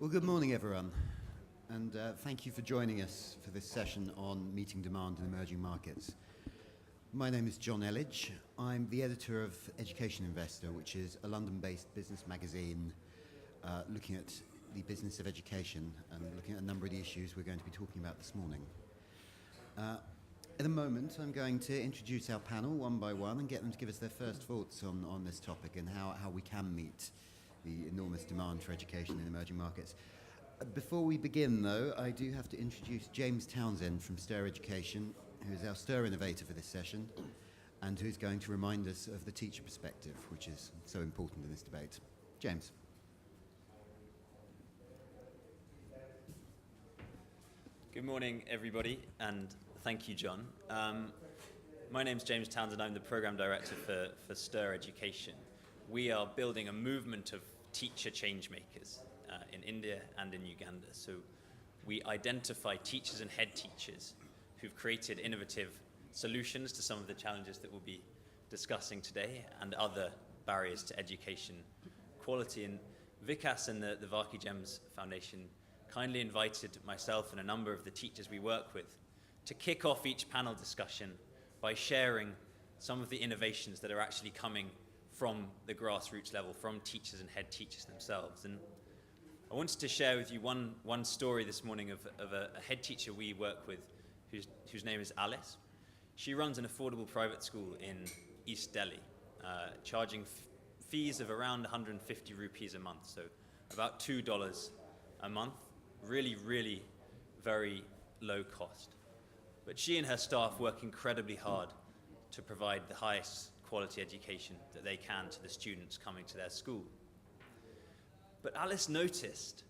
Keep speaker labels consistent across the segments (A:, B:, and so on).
A: Well, good morning, everyone, and thank you for joining us for this session on meeting demand in emerging markets. My name is John Elledge. I'm the editor of Education Investor, which is a London-based business magazine looking at the business of education and looking at a number of the issues we're going to be talking about this morning. In a moment, I'm going to introduce our panel one by one and get them to give us their first thoughts on this topic and how we can meet the enormous demand for education in emerging markets. Before we begin, though, I do have to introduce James Townsend from Stir Education, who is our Stir innovator for this session, and who's going to remind us of the teacher perspective, which is so important in this debate. James.
B: Good morning, everybody, and thank you, John. My name's James Townsend. I'm the Program Director for Stir Education. We are building a movement of teacher change makers in India and in Uganda. So we identify teachers and head teachers who've created innovative solutions to some of the challenges that we'll be discussing today and other barriers to education quality. And Vikas and the Varkey Gems Foundation kindly invited myself and a number of the teachers we work with to kick off each panel discussion by sharing some of the innovations that are actually coming from the grassroots level, from teachers and head teachers themselves. And I wanted to share with you one story this morning of a head teacher we work with whose name is Alice. She runs an affordable private school in East Delhi, charging fees of around 150 rupees a month, so about $2 a month. Really, really very low cost. But she and her staff work incredibly hard to provide the highest quality education that they can to the students coming to their school. But Alice noticed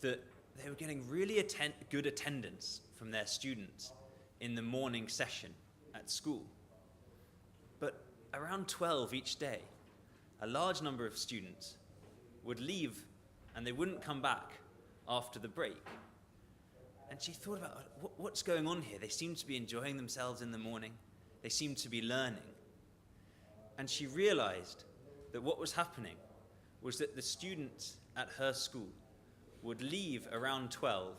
B: that they were getting really good attendance from their students in the morning session at school. But around 12 each day, a large number of students would leave and they wouldn't come back after the break. And she thought about what's going on here. They seem to be enjoying themselves in the morning. They seem to be learning. And she realized that what was happening was that the students at her school would leave around 12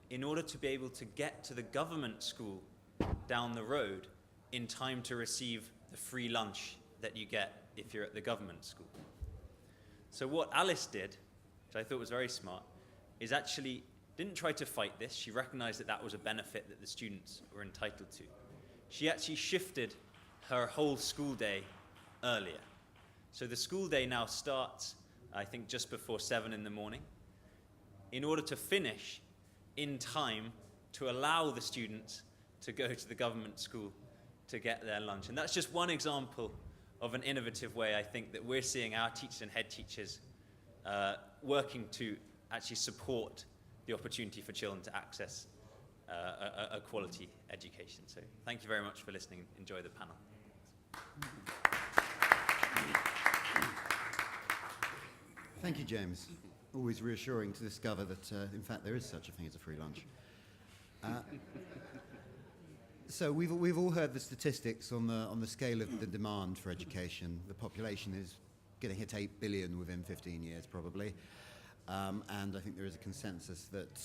B: in order to be able to get to the government school down the road in time to receive the free lunch that you get if you're at the government school. So what Alice did, which I thought was very smart, is actually didn't try to fight this. She recognized that that was a benefit that the students were entitled to. She actually shifted her whole school day earlier. So the school day now starts, I think, just before 7 in the morning, in order to finish in time to allow the students to go to the government school to get their lunch. And that's just one example of an innovative way, I think, that we're seeing our teachers and head teachers working to actually support the opportunity for children to access a quality education. So thank you very much for listening. Enjoy the panel.
A: Thank you, James. Always reassuring to discover that, in fact, there is such a thing as a free lunch. So we've all heard the statistics on the scale of the demand for education. The population is going to hit 8 billion within 15 years, probably. And I think there is a consensus that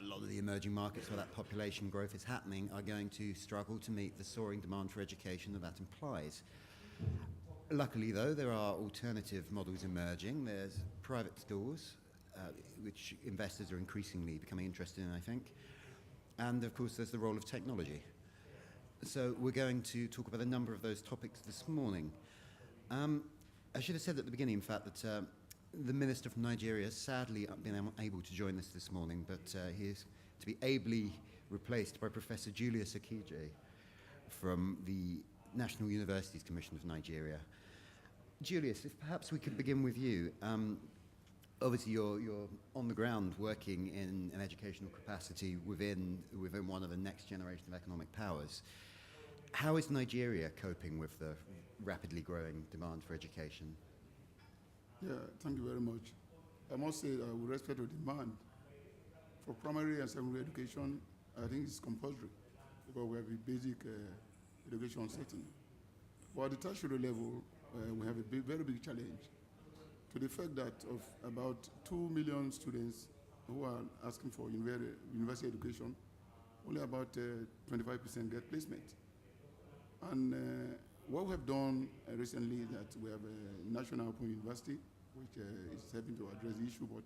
A: a lot of the emerging markets where that population growth is happening are going to struggle to meet the soaring demand for education that implies. Luckily, though, there are alternative models emerging. There's private schools, which investors are increasingly becoming interested in, I think. And, of course, there's the role of technology. So we're going to talk about a number of those topics this morning. I should have said at the beginning, in fact, that the Minister from Nigeria has sadly been unable to join us this morning, but he is to be ably replaced by Professor Julius Akije from the National Universities Commission of Nigeria. Julius, if perhaps we could begin with you. Obviously, you're on the ground working in an educational capacity within one of the next generation of economic powers. How is Nigeria coping with the rapidly growing demand for education?
C: Yeah, thank you very much. I must say, with respect to demand for primary and secondary education, I think it's compulsory because we have a basic education setting. But at the tertiary level, we have a very big challenge to the fact that of about 2 million students who are asking for university education, only about 25% get placement. And what we have done recently is that we have a national open university, which is helping to address the issue, but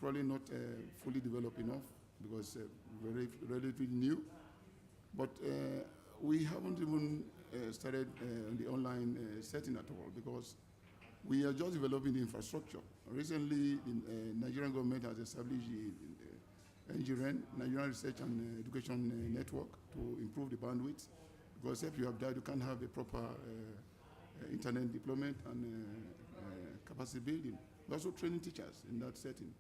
C: probably not fully developed enough because relatively new. But we haven't even started the online setting at all because we are just developing the infrastructure. Recently, the Nigerian government has established the NGREN, Nigerian Research and Education Network, to improve the bandwidth. Because if you have that, you can't have a proper internet deployment and capacity building. We also training teachers in that setting.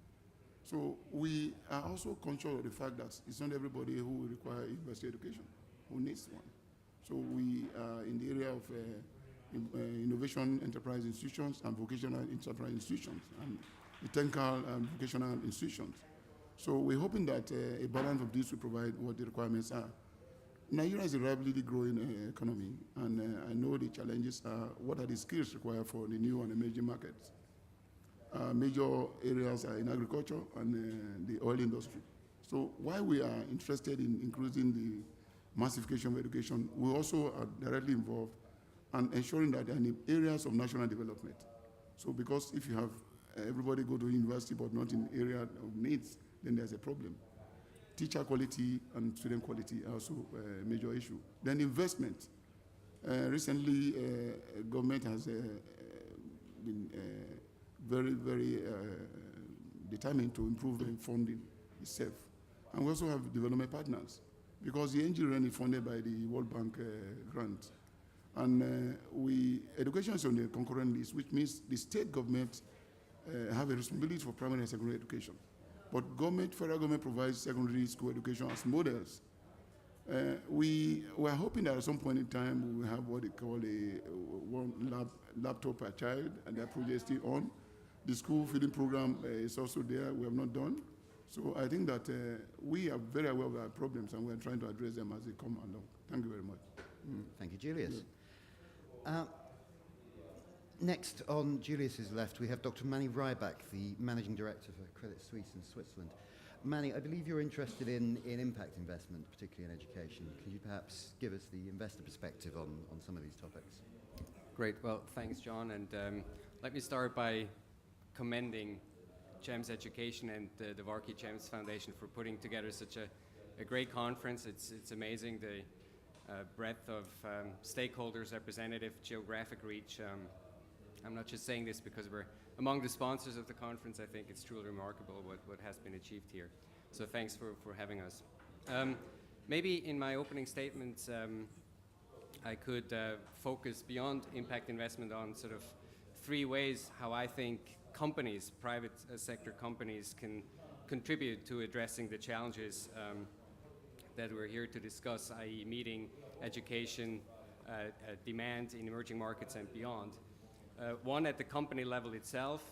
C: So we are also conscious of the fact that it's not everybody who will require university education, who needs one. So we are in the area of innovation enterprise institutions and vocational enterprise institutions and the technical and vocational institutions. So we're hoping that a balance of these will provide what the requirements are. Nigeria is a rapidly growing economy, and I know the challenges are what are the skills required for the new and emerging markets. Major areas are in agriculture and the oil industry. So while we are interested in increasing the massification of education, we also are directly involved and ensuring that there are areas of national development. So because if you have everybody go to university but not in area of needs, then there's a problem. Teacher quality and student quality are also a major issue. Then investment. Recently, government has been very, very determined to improve the funding itself. And we also have development partners because the NGREN is funded by the World Bank grant. And education is on the concurrent list, which means the state government have a responsibility for primary and secondary education. But federal government provides secondary school education as models. We are hoping that at some point in time we will have what they call one laptop per child, and that project is still on. The school feeding program is also there. We have not done. So I think that we are very aware of our problems, and we are trying to address them as they come along. Thank you very much.
A: Thank you, Julius. Next on Julius's left, we have Dr. Manny Ryback, the Managing Director for Credit Suisse in Switzerland. Manny, I believe you're interested in impact investment, particularly in education. Can you perhaps give us the investor perspective on some of these topics?
D: Great. Well, thanks, John. And let me start by commending GEMS Education and the Varkey GEMS Foundation for putting together such a great conference. It's amazing the breadth of stakeholders, representative, geographic reach. I'm not just saying this because we're among the sponsors of the conference. I think it's truly remarkable what has been achieved here. So thanks for having us. Maybe in my opening statements, I could focus beyond impact investment on sort of 3 ways how I think companies, private sector companies, can contribute to addressing the challenges that we're here to discuss, i.e. meeting education demand in emerging markets and beyond. 1, at the company level itself,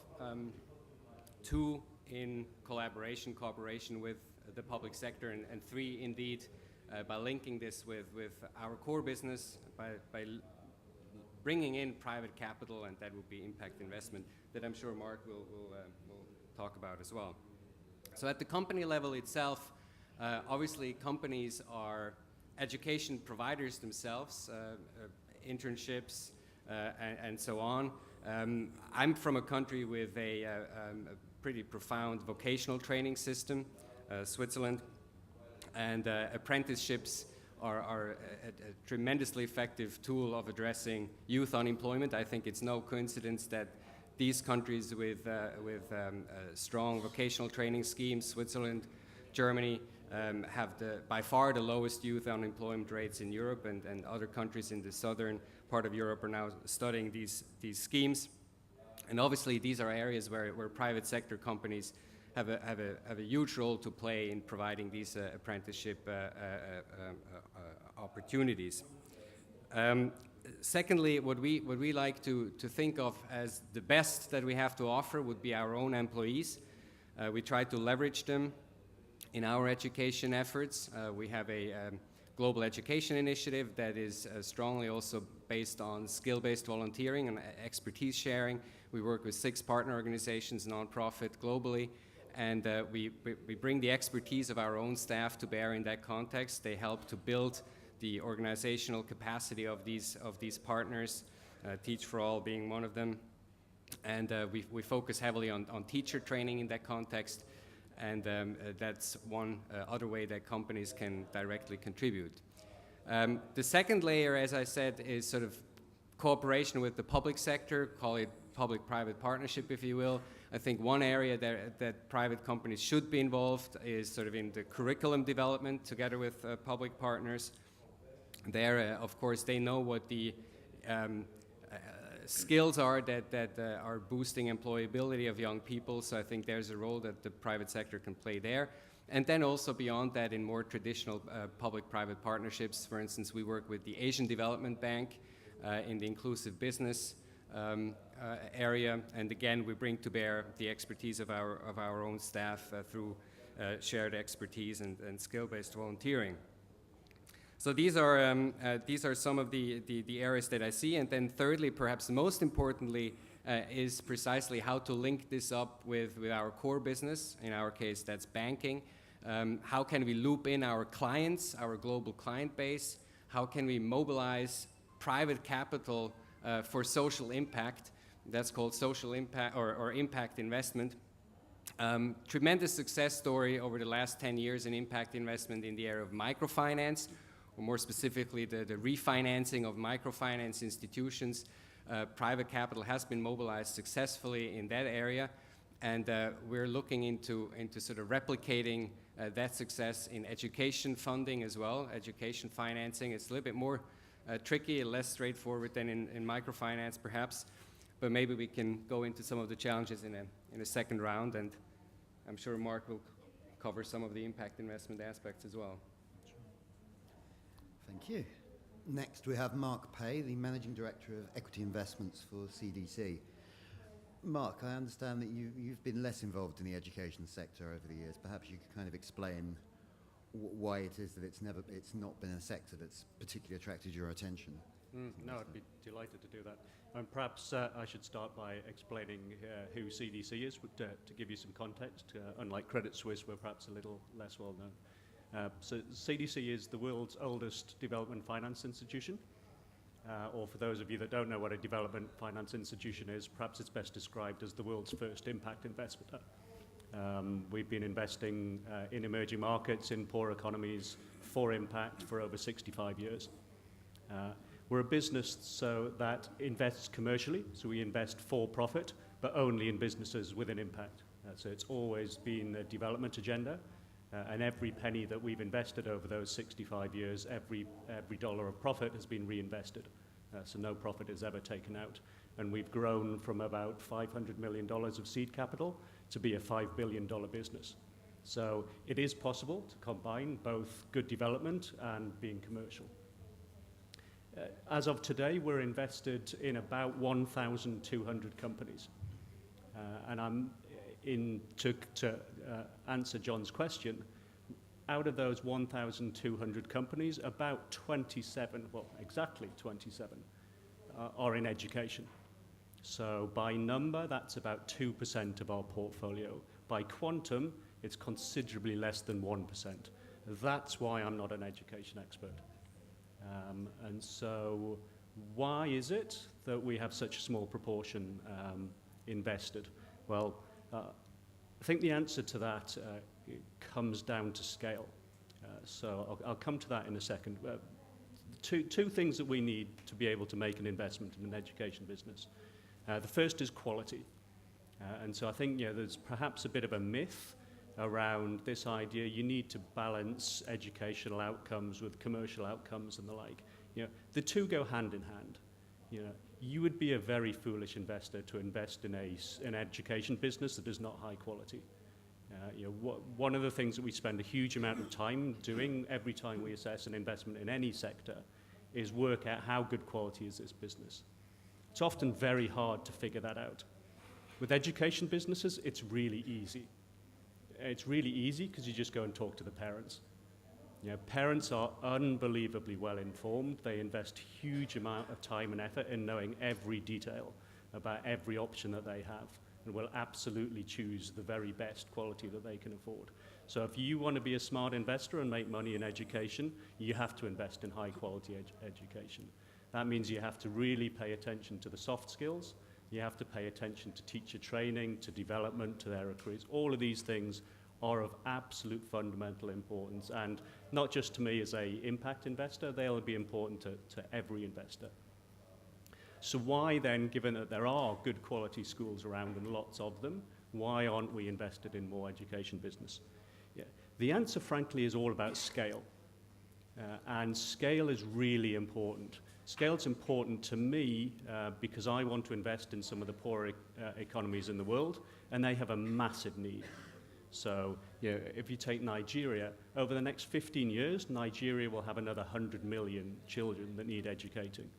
D: 2, in cooperation with the public sector, and 3, indeed, by linking this with our core business, by bringing in private capital, and that would be impact investment, that I'm sure Mark will talk about as well. So at the company level itself, obviously companies are education providers themselves, internships, and so on. I'm from a country with a pretty profound vocational training system, Switzerland, and apprenticeships are a tremendously effective tool of addressing youth unemployment. I think it's no coincidence that these countries with strong vocational training schemes, Switzerland, Germany, have by far the lowest youth unemployment rates in Europe, and other countries in the southern part of Europe are now studying these schemes. And obviously these are areas where private sector companies have a huge role to play in providing these apprenticeship opportunities. Secondly, what we like to think of as the best that we have to offer would be our own employees. We try to leverage them in our education efforts. We have a global education initiative that is strongly also based on skill-based volunteering and expertise sharing. We work with 6 partner organizations, nonprofit globally, and we bring the expertise of our own staff to bear in that context. They help to build the organizational capacity of these partners, Teach for All being one of them. And we focus heavily on teacher training in that context, and that's one other way that companies can directly contribute. The second layer, as I said, is sort of cooperation with the public sector, call it public-private partnership, if you will. I think one area that private companies should be involved is sort of in the curriculum development together with public partners. There, of course, they know what the skills are that are boosting employability of young people, so I think there's a role that the private sector can play there. And then also beyond that, in more traditional public-private partnerships, for instance, we work with the Asian Development Bank in the inclusive business area, and again, we bring to bear the expertise of our own staff through shared expertise and skill-based volunteering. So these are some of the areas that I see, and then thirdly, perhaps most importantly, is precisely how to link this up with our core business. In our case, that's banking. How can we loop in our clients, our global client base? How can we mobilize private capital for social impact? That's called social impact or impact investment. Tremendous success story over the last 10 years in impact investment in the area of microfinance, or more specifically the refinancing of microfinance institutions. Private capital has been mobilized successfully in that area, and we're looking into sort of replicating that success in education funding as well, education financing. It's a little bit more tricky, less straightforward than in microfinance perhaps, but maybe we can go into some of the challenges in a second round, and I'm sure Mark will cover some of the impact investment aspects as well.
A: Thank you. Next, we have Mark Pay, the Managing Director of Equity Investments for CDC. Mark, I understand that you've been less involved in the education sector over the years. Perhaps you could kind of explain why it is that it's not been a sector that's particularly attracted your attention.
E: No, I'd be delighted to do that. And perhaps I should start by explaining who CDC is to give you some context. Unlike Credit Suisse, we're perhaps a little less well known. So CDC is the world's oldest development finance institution. Or for those of you that don't know what a development finance institution is, perhaps it's best described as the world's first impact investor. We've been investing in emerging markets, in poor economies, for impact for over 65 years. We're a business that invests commercially, so we invest for profit, but only in businesses with an impact. So it's always been a development agenda, and every penny that we've invested over those 65 years, every dollar of profit has been reinvested. So no profit is ever taken out. And we've grown from about $500 million of seed capital to be a $5 billion business. So it is possible to combine both good development and being commercial. As of today, we're invested in about 1,200 companies. And to answer John's question, out of those 1,200 companies, about 27, well, exactly 27, are in education. So by number, that's about 2% of our portfolio. By quantum, it's considerably less than 1%. That's why I'm not an education expert. And so why is it that we have such a small proportion invested? Well, I think the answer to that comes down to scale. So I'll come to that in a second. Two things that we need to be able to make an investment in an education business. The first is quality. And so I think there's perhaps a bit of a myth around this idea you need to balance educational outcomes with commercial outcomes and the like. The two go hand in hand. You would be a very foolish investor to invest in an education business that is not high quality. One of the things that we spend a huge amount of time doing every time we assess an investment in any sector is work out how good quality is this business. It's often very hard to figure that out. With education businesses, it's really easy. It's really easy because you just go and talk to the parents. Parents are unbelievably well informed. They invest huge amount of time and effort in knowing every detail about every option that they have, and will absolutely choose the very best quality that they can afford. So if you want to be a smart investor and make money in education, you have to invest in high quality education. That means you have to really pay attention to the soft skills. You have to pay attention to teacher training, to development, to their careers. All of these things are of absolute fundamental importance, and not just to me as an impact investor, they'll be important to every investor. So why then, given that there are good quality schools around and lots of them, why aren't we invested in more education business? The answer, frankly, is all about scale. And scale is really important. Scale is important to me because I want to invest in some of the poorer economies in the world, and they have a massive need. So, if you take Nigeria, over the next 15 years, Nigeria will have another 100 million children that need educating.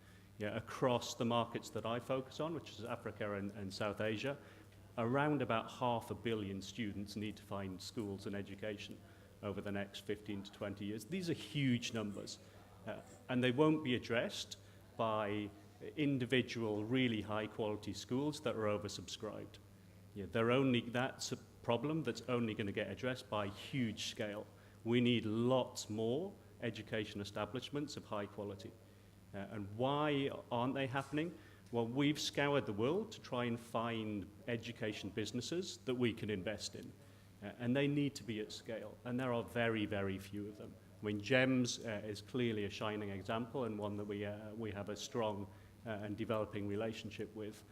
E: Across the markets that I focus on, which is Africa and South Asia, around about 500 million students need to find schools and education over the next 15 to 20 years. These are huge numbers, and they won't be addressed by individual, really high-quality schools that are oversubscribed. That's a problem that's only going to get addressed by huge scale. We need lots more education establishments of high quality. And why aren't they happening? Well, we've scoured the world to try and find education businesses that we can invest in. And they need to be at scale. And there are very, very few of them. I mean, GEMS is clearly a shining example, and one that we have a strong and developing relationship with.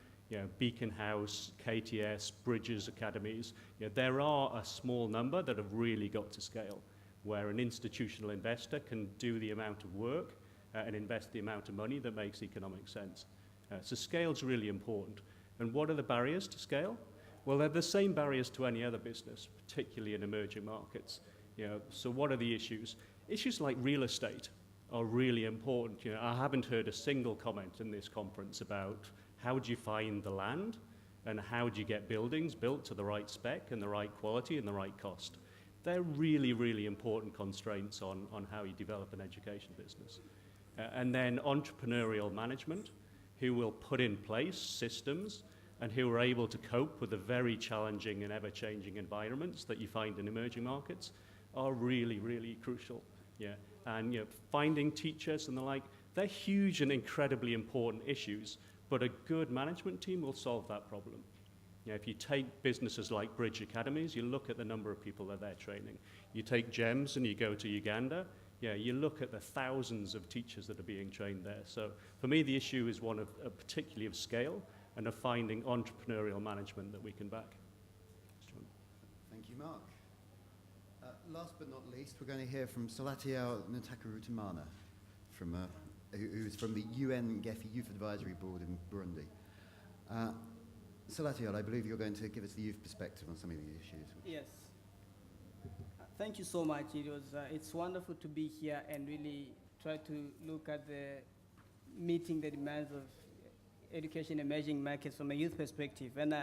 E: Beacon House, KTS, Bridges Academies. There are a small number that have really got to scale, where an institutional investor can do the amount of work and invest the amount of money that makes economic sense. So scale's really important. And what are the barriers to scale? Well, they're the same barriers to any other business, particularly in emerging markets. So what are the issues? Issues like real estate are really important. I haven't heard a single comment in this conference about how do you find the land and how do you get buildings built to the right spec and the right quality and the right cost. They're really, really important constraints on how you develop an education business. And then entrepreneurial management, who will put in place systems and who are able to cope with the very challenging and ever-changing environments that you find in emerging markets, are really, really crucial. And finding teachers and the like, they're huge and incredibly important issues, but a good management team will solve that problem. If you take businesses like Bridge Academies, you look at the number of people that they're training. You take GEMS and you go to Uganda, you look at the thousands of teachers that are being trained there. So for me, the issue is one of particularly of scale and of finding entrepreneurial management that we can back.
A: Thank you, Mark. Last but not least, we're going to hear from Salatiel Ntakarutamana, who's from the UN GESF Youth Advisory Board in Burundi. Salatiel, I believe you're going to give us the youth perspective on some of these issues.
F: Yes. Thank you so much. It's wonderful to be here and really try to look at meeting the demands of education in emerging markets from a youth perspective. And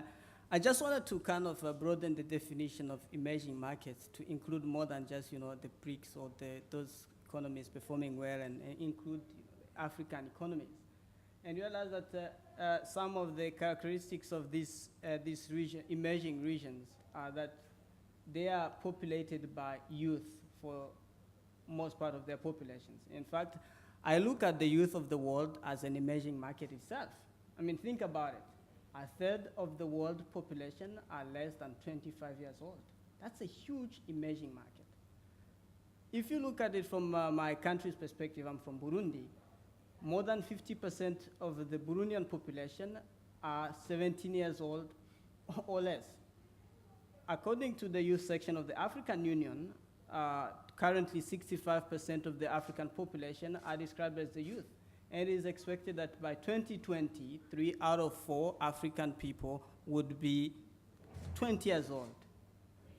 F: I just wanted to kind of broaden the definition of emerging markets to include more than just, the BRICS or those economies performing well, and include African economies. And realize that some of the characteristics of these emerging regions are that they are populated by youth for most part of their populations. In fact, I look at the youth of the world as an emerging market itself. I mean, think about it. A third of the world population are less than 25 years old. That's a huge emerging market. If you look at it from my country's perspective, I'm from Burundi, more than 50% of the Burundian population are 17 years old or less. According to the youth section of the African Union, currently 65% of the African population are described as the youth. And it is expected that by 2020, 3 out of 4 African people would be 20 years old.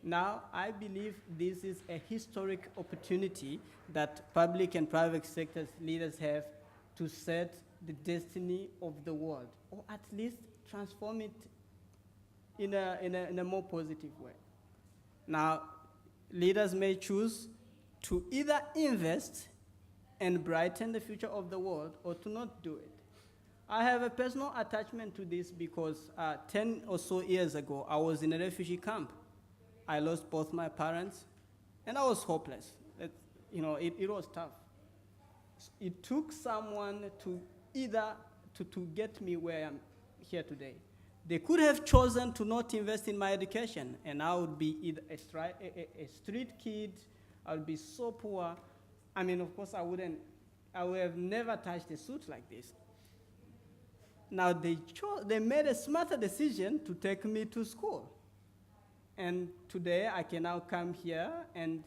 F: Now, I believe this is a historic opportunity that public and private sector leaders have to set the destiny of the world, or at least transform it in a more positive way. Now, leaders may choose to either invest and brighten the future of the world or to not do it. I have a personal attachment to this because 10 or so years ago, I was in a refugee camp. I lost both my parents, and I was hopeless. It was tough. It took someone to to get me where I'm here today. They could have chosen to not invest in my education, and I would be either a street kid. I would be so poor. I mean, of course, I would have never touched a suit like this. Now, they made a smarter decision to take me to school. And today, I can now come here and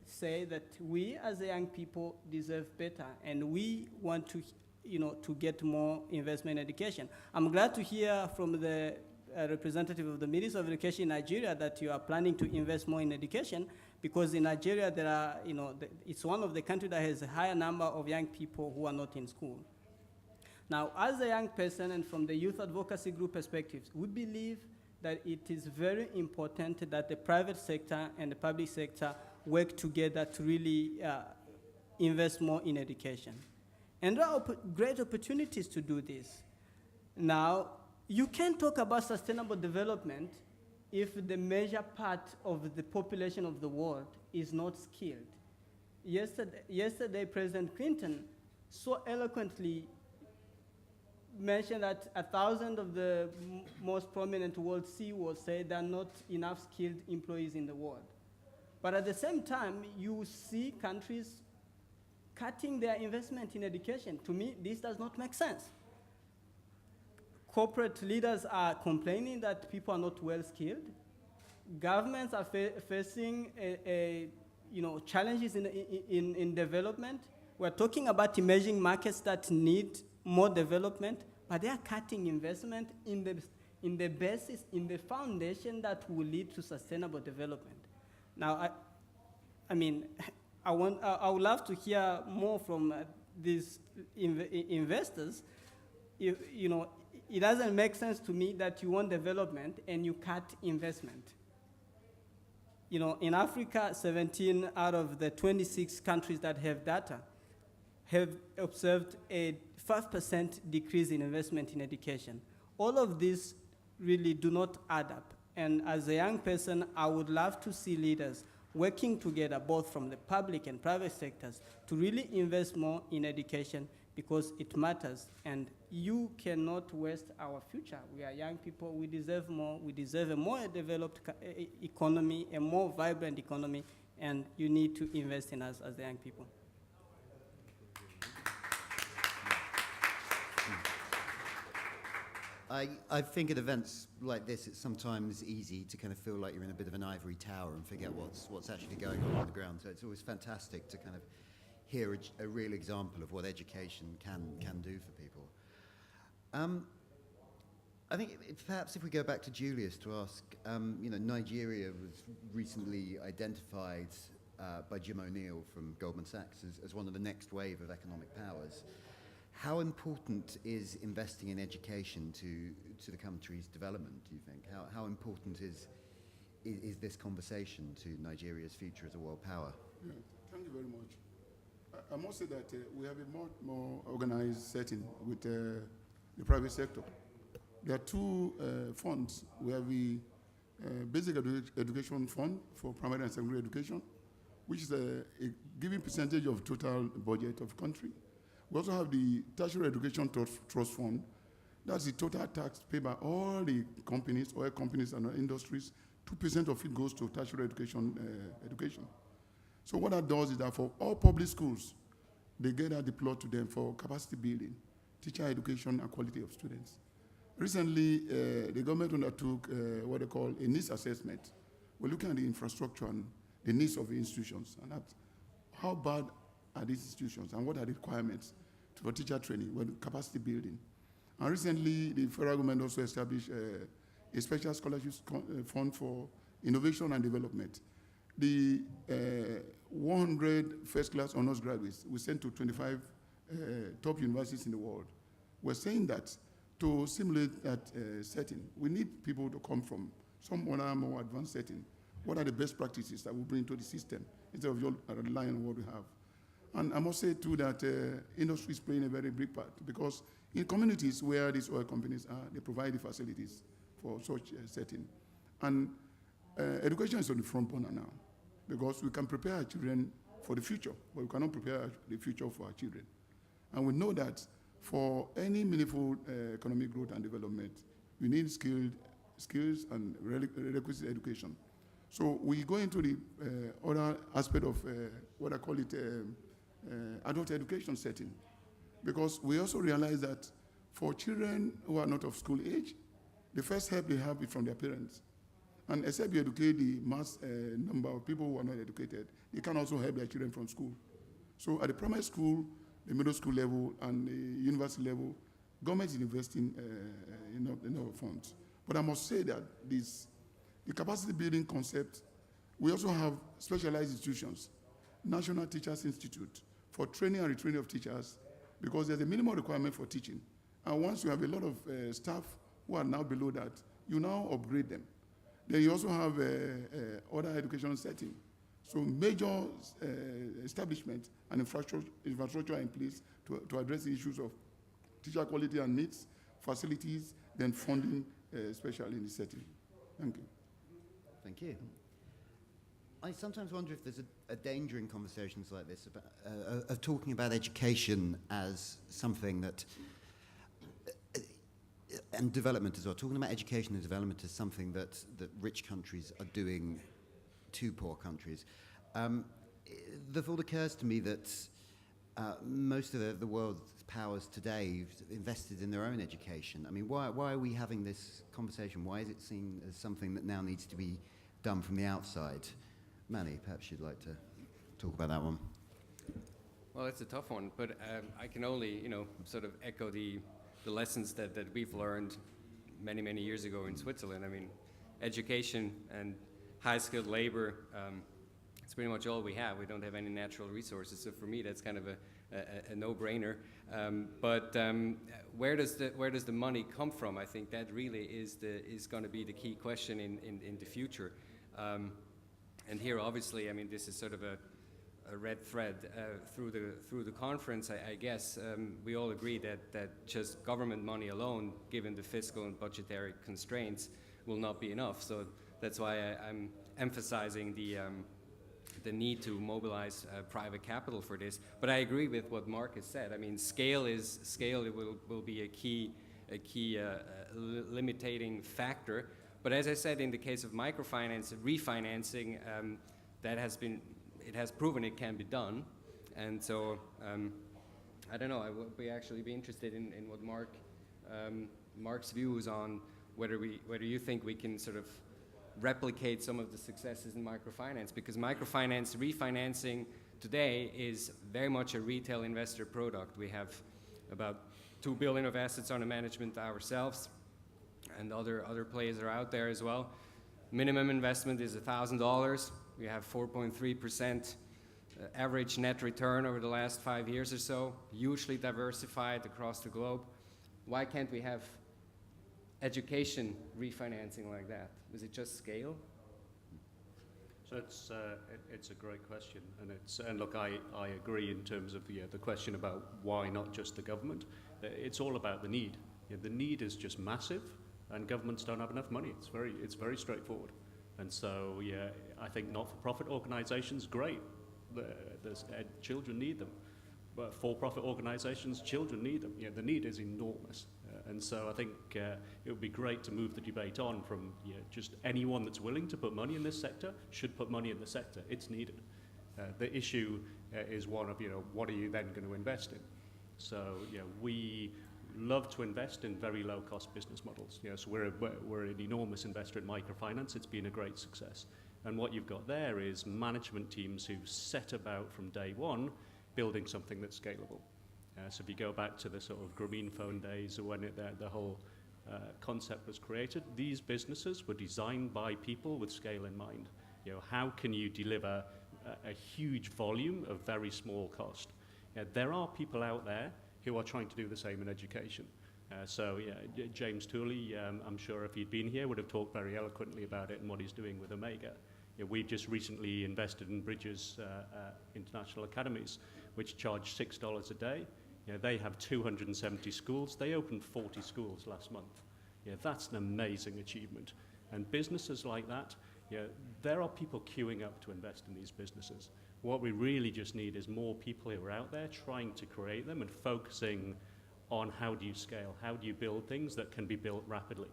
F: say that we, as young people, deserve better, and we want to get more investment in education. I'm glad to hear from the representative of the Ministry of Education in Nigeria that you are planning to invest more in education, because in Nigeria, there are, it's one of the countries that has a higher number of young people who are not in school. Now, as a young person and from the youth advocacy group perspectives, we believe that it is very important that the private sector and the public sector work together to really invest more in education. And there are great opportunities to do this. Now, you can't talk about sustainable development if the major part of the population of the world is not skilled. Yesterday, President Clinton so eloquently mentioned that 1,000 of the most prominent world CEOs say there are not enough skilled employees in the world. But at the same time, you see countries cutting their investment in education. To me, this does not make sense. Corporate leaders are complaining that people are not well skilled. Governments are facing challenges in development. We're talking about emerging markets that need more development, but they are cutting investment in the basis, in the foundation that will lead to sustainable development. Now, I would love to hear more from these investors. It doesn't make sense to me that you want development and you cut investment. In Africa, 17 out of the 26 countries that have data have observed a 5% decrease in investment in education. All of these really do not add up. And as a young person, I would love to see leaders working together, both from the public and private sectors, to really invest more in education, because it matters. And you cannot waste our future. We are young people. We deserve more. We deserve a more developed economy, a more vibrant economy, and you need to invest in us as the young people.
A: I think at events like this, it's sometimes easy to kind of feel like you're in a bit of an ivory tower and forget what's actually going on the ground. So it's always fantastic to kind of hear a real example of what education can do for people. I think perhaps if we go back to Julius to ask, Nigeria was recently identified by Jim O'Neill from Goldman Sachs as one of the next wave of economic powers. How important is investing in education to the country's development, do you think? How important is this conversation to Nigeria's future as a world power?
C: Yeah, thank you very much. I must say that we have a much more organized setting with the private sector. There are two funds. We have the Basic Education Fund for primary and secondary education, which is a given percentage of total budget of country. We also have the Tertiary Education Trust Fund. That's the total tax paid by all the companies, oil companies and industries. 2% of it goes to tertiary education. So what that does is that for all public schools, they get that deployed to them for capacity building, teacher education, and quality of students. Recently, the government undertook what they call a needs assessment. We're looking at the infrastructure and the needs of the institutions, and how bad are these institutions and what are the requirements for teacher training, capacity building. And recently, the federal government also established a special scholarship fund for innovation and development. The 100 first-class honors graduates we sent to 25 top universities in the world. We're saying that to simulate that setting, we need people to come from some other more advanced setting What are the best practices that we bring to the system instead of just relying on what we have? And I must say, too, that industry is playing a very big part, because in communities where these oil companies are, they provide the facilities for such a setting. And education is on the front burner now, because we can prepare our children for the future, but we cannot prepare the future for our children. And we know that for any meaningful economic growth and development, we need skills and requisite education. So we go into the other aspect of what I call it adult education setting, because we also realize that for children who are not of school age, the first help they have is from their parents. And except you educate the mass number of people who are not educated, they can also help their children from school. So at the primary school, the middle school level, and the university level, government is investing enough funds. But I must say that the capacity building concept, we also have specialized institutions, National Teachers Institute, for training and retraining of teachers, because there's a minimum requirement for teaching. And once you have a lot of staff who are now below that, you now upgrade them. Then you also have other educational setting. So major establishment and infrastructure in place to address the issues of teacher quality and needs, facilities, then funding, especially in this setting. Thank you.
A: Thank you. I sometimes wonder if there's a danger in conversations like this about, of talking about education as something that, and development as well, talking about education and development as something that rich countries are doing to poor countries. The thought occurs to me that most of the world's powers today invested in their own education. I mean, why are we having this conversation? Why is it seen as something that now needs to be done from the outside? Manny, perhaps you'd like to talk about that one.
D: Well, it's a tough one, but I can only, sort of echo the lessons that we've learned many, many years ago in Switzerland. I mean, education and high-skilled labor, it's pretty much all we have. We don't have any natural resources, so for me, that's kind of a no-brainer. But where does the money come from? I think that really is going to be the key question in the future. And here, obviously, I mean, this is sort of a red thread through the conference. I guess we all agree that just government money alone, given the fiscal and budgetary constraints, will not be enough. So that's why I'm emphasizing the need to mobilize private capital for this. But I agree with what Mark has said. I mean, scale will be a key limiting factor. But as I said, in the case of microfinance, refinancing, it has proven it can be done. And so, I don't know, I would actually be interested in what Mark's views on whether you think we can sort of replicate some of the successes in microfinance, because microfinance refinancing today is very much a retail investor product. We have about $2 billion of assets under management ourselves, and other players are out there as well. Minimum investment is $1,000. We have 4.3% average net return over the last 5 years or so, hugely diversified across the globe. Why can't we have education refinancing like that? Is it just scale?
E: So it's a great question, and look, I agree in terms of the question about why not just the government. It's all about the need. The need is just massive, and governments don't have enough money. It's very straightforward. And so, yeah, I think not-for-profit organizations, great. Children need them. But for-profit organizations, children need them. The need is enormous. And so I think it would be great to move the debate on from just anyone that's willing to put money in this sector should put money in the sector. It's needed. The issue is one of, what are you then going to invest in? So, we love to invest in very low-cost business models. So we're an enormous investor in microfinance. It's been a great success. And what you've got there is management teams who've set about from day one building something that's scalable. So if you go back to the sort of Grameen phone days, or when the whole concept was created, these businesses were designed by people with scale in mind. How can you deliver a huge volume of very small cost? There are people out there who are trying to do the same in education. James Tooley, I'm sure if he'd been here, would have talked very eloquently about it and what he's doing with Omega. We've just recently invested in Bridges International Academies, which charge $6 a day. They have 270 schools. They opened 40 schools last month. That's an amazing achievement. And businesses like that, there are people queuing up to invest in these businesses. What we really just need is more people who are out there trying to create them and focusing on how do you scale, how do you build things that can be built rapidly,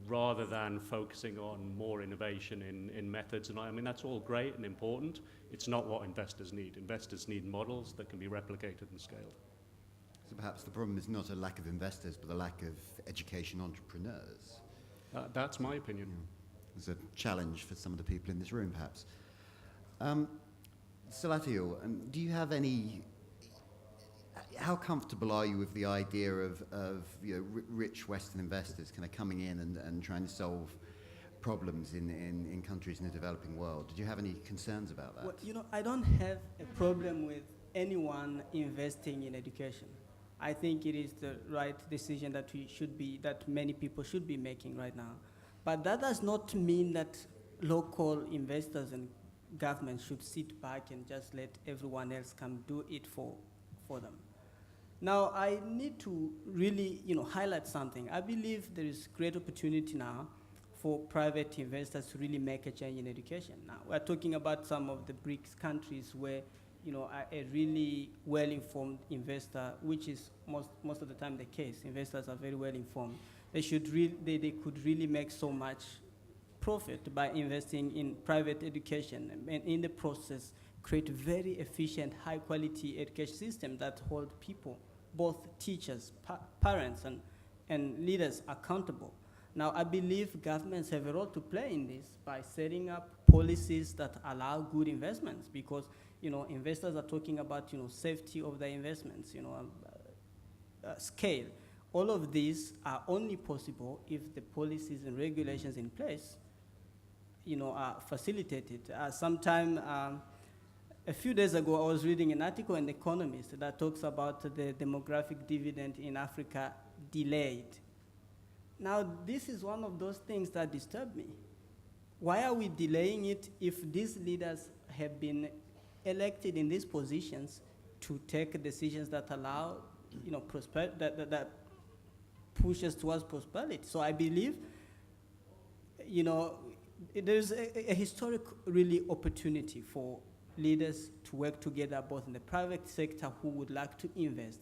E: rather than focusing on more innovation in methods. And I mean, that's all great and important. It's not what investors need. Investors need models that can be replicated and scaled.
A: So perhaps the problem is not a lack of investors, but a lack of education entrepreneurs.
E: That's my opinion.
A: It's a challenge for some of the people in this room, perhaps. Salatio, do you have any? How comfortable are you with the idea of rich Western investors kind of coming in and trying to solve problems in countries in the developing world? Did you have any concerns about that?
F: Well, I don't have a problem with anyone investing in education. I think it is the right decision that many people should be making right now. But that does not mean that local investors and governments should sit back and just let everyone else come do it for them. Now, I need to really, highlight something. I believe there is great opportunity now for private investors to really make a change in education. Now, we're talking about some of the BRICS countries where, a really well-informed investor, which is most of the time the case. Investors are very well-informed. They could really make so much profit by investing in private education, and in the process create very efficient, high-quality education system that hold people, both teachers, parents, and leaders accountable. Now, I believe governments have a role to play in this by setting up policies that allow good investments, because investors are talking about safety of their investments, scale. All of these are only possible if the policies and regulations in place are facilitated. A few days ago, I was reading an article in Economist that talks about the demographic dividend in Africa delayed. Now, this is one of those things that disturb me. Why are we delaying it if these leaders have been elected in these positions to take decisions that allow, that pushes towards prosperity? So I believe, there's a historic really opportunity for leaders to work together, both in the private sector who would like to invest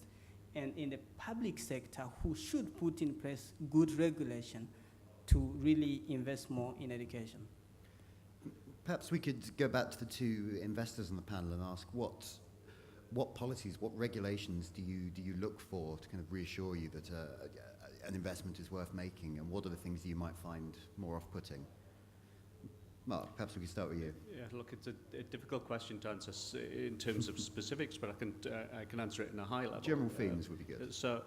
F: and in the public sector who should put in place good regulation to really invest more in education.
A: Perhaps we could go back to the two investors on the panel and ask what policies, what regulations do you look for to kind of reassure you that an investment is worth making, and what are the things that you might find more off-putting? Mark, perhaps we can start with you.
E: Yeah, look, it's a difficult question to answer in terms of specifics, but I can answer it in a high level.
A: General themes would be good.
E: So,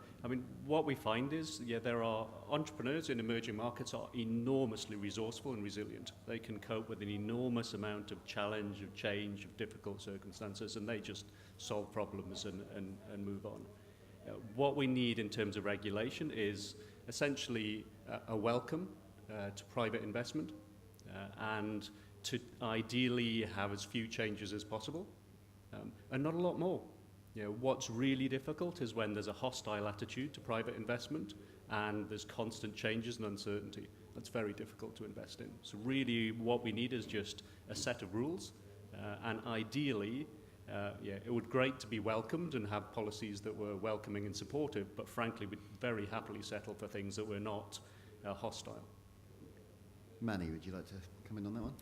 E: what we find is, there are entrepreneurs in emerging markets are enormously resourceful and resilient. They can cope with an enormous amount of challenge, of change, of difficult circumstances, and they just solve problems and move on. What we need in terms of regulation is essentially a welcome to private investment, and to ideally have as few changes as possible, and not a lot more. What's really difficult is when there's a hostile attitude to private investment and there's constant changes and uncertainty. That's very difficult to invest in. So really what we need is just a set of rules, and ideally, it would be great to be welcomed and have policies that were welcoming and supportive, but frankly, we'd very happily settle for things that were not hostile.
A: Manny, would you like to come in on that one?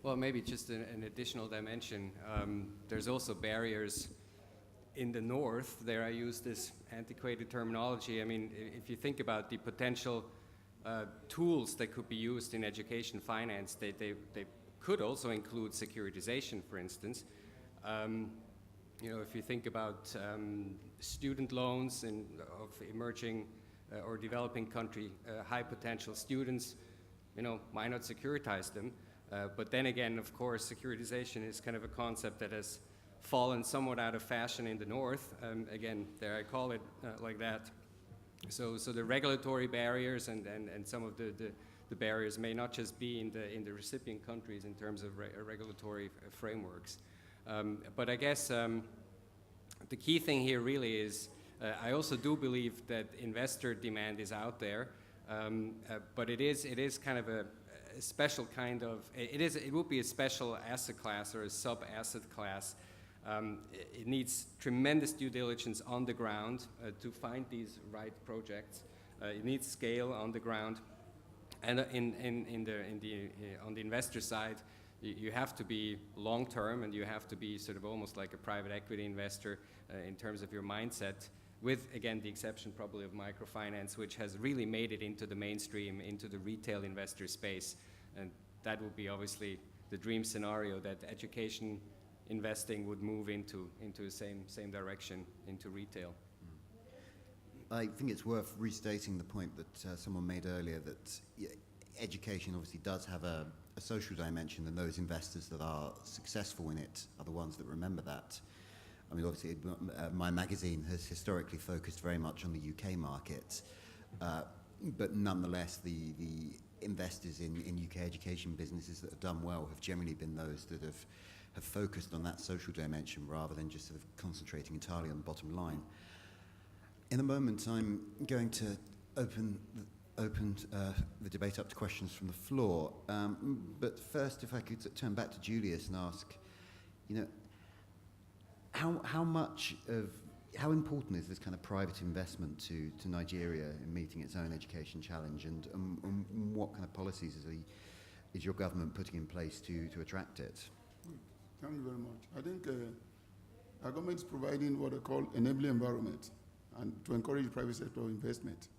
D: Well, maybe just an additional dimension. There's also barriers in the north. There I use this antiquated terminology. If you think about the potential tools that could be used in education finance, they could also include securitization, for instance. If you think about student loans of emerging or developing country, high potential students, why not securitize them? But then again, of course, securitization is kind of a concept that has fallen somewhat out of fashion in the north. Again, there I call it like that. So the regulatory barriers and some of the barriers may not just be in the recipient countries in terms of regulatory frameworks. But I guess the key thing here really is I also do believe that investor demand is out there, but it is kind of a special kind of, it would be a special asset class or a sub-asset class. It needs tremendous due diligence on the ground to find these right projects. It needs scale on the ground, and on the investor side, you have to be long term, and you have to be sort of almost like a private equity investor in terms of your mindset. With, again, the exception probably of microfinance, which has really made it into the mainstream, into the retail investor space. And that would be obviously the dream scenario, that education investing would move into the same direction, into retail.
A: I think it's worth restating the point that someone made earlier, that education obviously does have a social dimension, and those investors that are successful in it are the ones that remember that. I mean, obviously, my magazine has historically focused very much on the UK market, but nonetheless, the investors in UK education businesses that have done well have generally been those that have focused on that social dimension rather than just sort of concentrating entirely on the bottom line. In a moment, I'm going to open the debate up to questions from the floor. But first, if I could turn back to Julius and ask, how important is this kind of private investment to Nigeria in meeting its own education challenge, and what kind of policies is your government putting in place to attract it?
C: Thank you very much. I think our government is providing what I call enabling environment and to encourage private sector investment.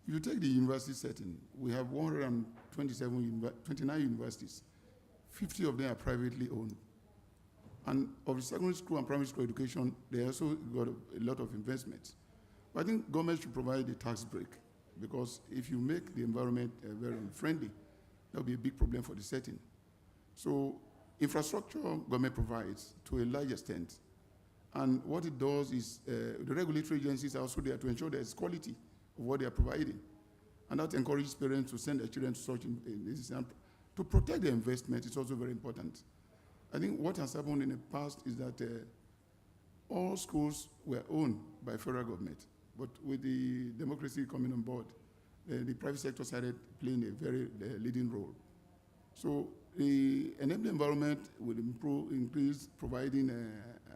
C: If you take the university setting, we have 29 universities. 50 of them are privately owned. And of the secondary school and primary school education, they also got a lot of investments. But I think government should provide a tax break, because if you make the environment very friendly, that will be a big problem for the setting. So infrastructure government provides to a large extent. And what it does is the regulatory agencies are also there to ensure there is quality of what they are providing. And that encourages parents to send their children to such institutions. To protect the investment is also very important. I think what has happened in the past is that all schools were owned by federal government, but with the democracy coming on board, the private sector started playing a very leading role. So the enabling environment will increase providing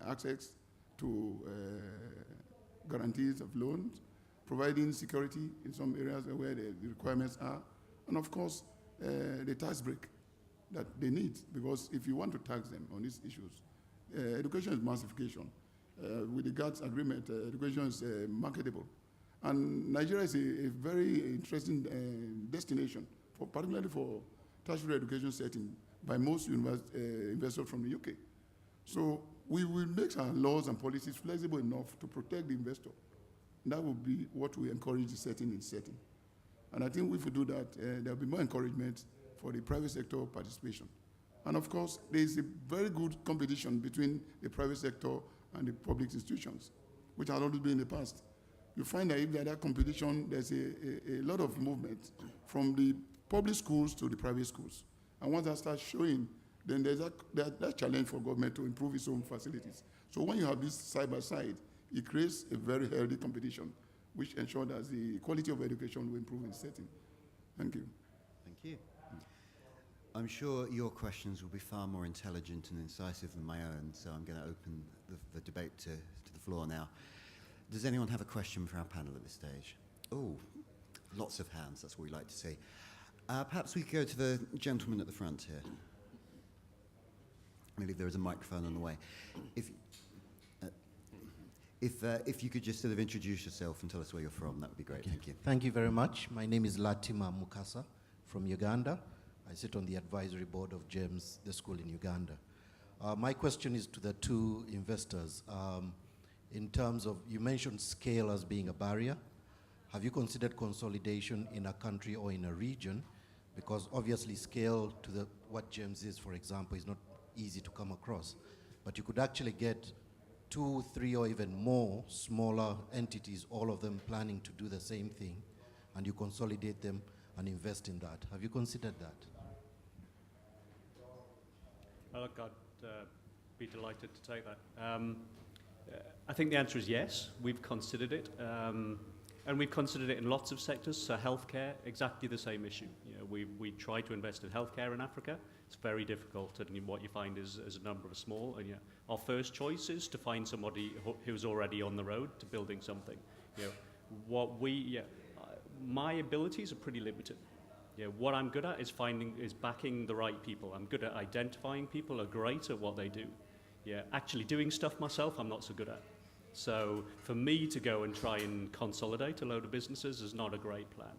C: access to guarantees of loans, providing security in some areas where the requirements are, and of course, the tax break that they need, because if you want to tax them on these issues, education is massification. With the GATS agreement, education is marketable. And Nigeria is a very interesting destination, particularly for tertiary education setting by most investors from the UK. So we will make our laws and policies flexible enough to protect the investor. And that will be what we encourage the setting. And I think if we do that, there will be more encouragement for the private sector participation. And of course, there is a very good competition between the private sector and the public institutions, which has always been in the past. You find that if there's that competition, there's a lot of movement from the public schools to the private schools. And once that starts showing, then there's that challenge for government to improve its own facilities. So when you have this side by side, it creates a very healthy competition, which ensures that the quality of education will improve in the setting. Thank you.
A: Thank you. I'm sure your questions will be far more intelligent and incisive than my own, so I'm going to open the debate to the floor now. Does anyone have a question for our panel at this stage? Oh, lots of hands, that's what we like to see. Perhaps we could go to the gentleman at the front here. I believe there is a microphone on the way. If you could just sort of introduce yourself and tell us where you're from, that would be great. Okay. Thank you.
G: Thank you very much. My name is Latima Mukasa from Uganda. I sit on the advisory board of GEMS, the school in Uganda. My question is to the two investors. In terms of, you mentioned scale as being a barrier. Have you considered consolidation in a country or in a region? Because obviously scale to what GEMS is, for example, is not easy to come across. But you could actually get 2, 3, or even more smaller entities, all of them planning to do the same thing, and you consolidate them and invest in that. Have you considered that?
E: Look, I'd be delighted to take that. I think the answer is yes. We've considered it. And we've considered it in lots of sectors. So healthcare, exactly the same issue. You know, we try to invest in healthcare in Africa. It's very difficult, and what you find is a number of small. And our first choice is to find somebody who's already on the road to building something. You know, my abilities are pretty limited. Yeah, what I'm good at is backing the right people. I'm good at identifying people who are great at what they do. Yeah, actually doing stuff myself, I'm not so good at. So for me to go and try and consolidate a load of businesses is not a great plan.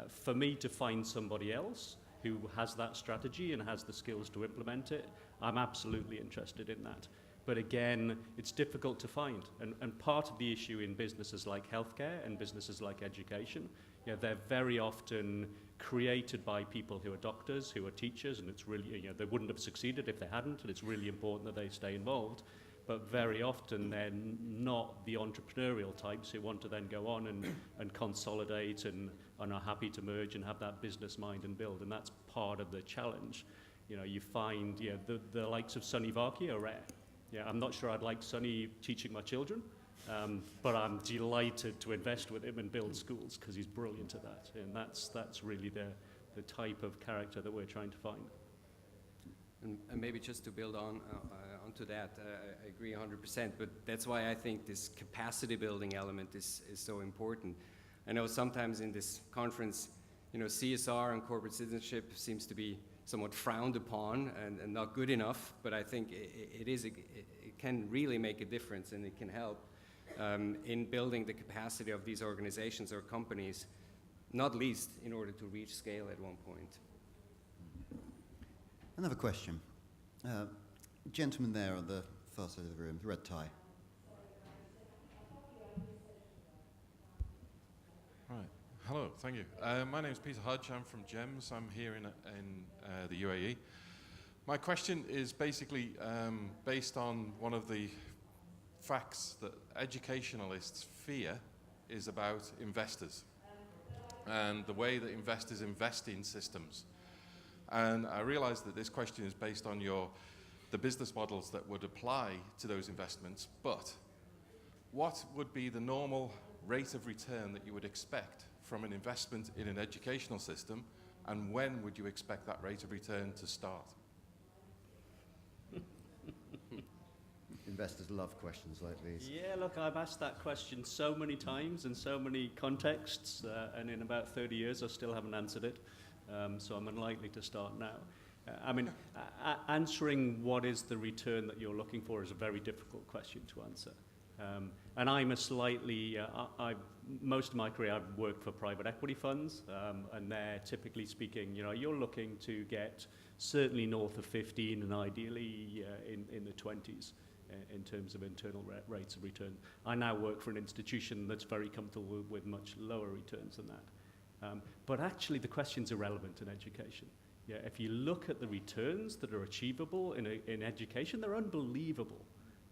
E: For me to find somebody else who has that strategy and has the skills to implement it, I'm absolutely interested in that. But again, it's difficult to find. And part of the issue in businesses like healthcare and businesses like education, they're very often created by people who are doctors, who are teachers, and it's really, they wouldn't have succeeded if they hadn't, and it's really important that they stay involved. But very often they're not the entrepreneurial types who want to then go on and consolidate and are happy to merge and have that business mind and build. And that's part of the challenge. You find the likes of Sonny Varkey are rare. I'm not sure I'd like Sonny teaching my children, but I'm delighted to invest with him and build schools because he's brilliant at that. And that's really the type of character that we're trying to find.
D: And maybe just to build onto that, I agree 100%, but that's why I think this capacity building element is so important. I know sometimes in this conference, CSR and corporate citizenship seems to be somewhat frowned upon and not good enough, but I think it can really make a difference, and it can help in building the capacity of these organizations or companies, not least in order to reach scale at one point.
A: Another question. Gentleman there on the far side of the room, the red tie.
H: Right. Hello, thank you. My name is Peter Hodge. I'm from GEMS. I'm here in the UAE. My question is basically based on one of the facts that educationalists fear is about investors and the way that investors invest in systems. And I realize that this question is based on the business models that would apply to those investments, but what would be the normal rate of return that you would expect from an investment in an educational system, and when would you expect that rate of return to start?
A: Investors love questions like these.
E: Yeah, look, I've asked that question so many times in so many contexts, and in about 30 years I still haven't answered it. So I'm unlikely to start now. Answering what is the return that you're looking for is a very difficult question to answer. And I'm most of my career I've worked for private equity funds, and they're typically speaking, you're looking to get certainly north of 15 and ideally in the 20s in terms of internal rates of return. I now work for an institution that's very comfortable with much lower returns than that. But actually the question's irrelevant in education. If you look at the returns that are achievable in education, they're unbelievable.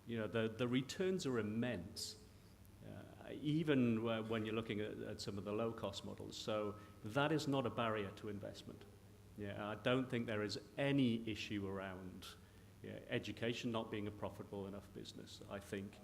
E: The returns are immense, even when you're looking at some of the low-cost models. So that is not a barrier to investment. I don't think there is any issue around education not being a profitable enough business. I think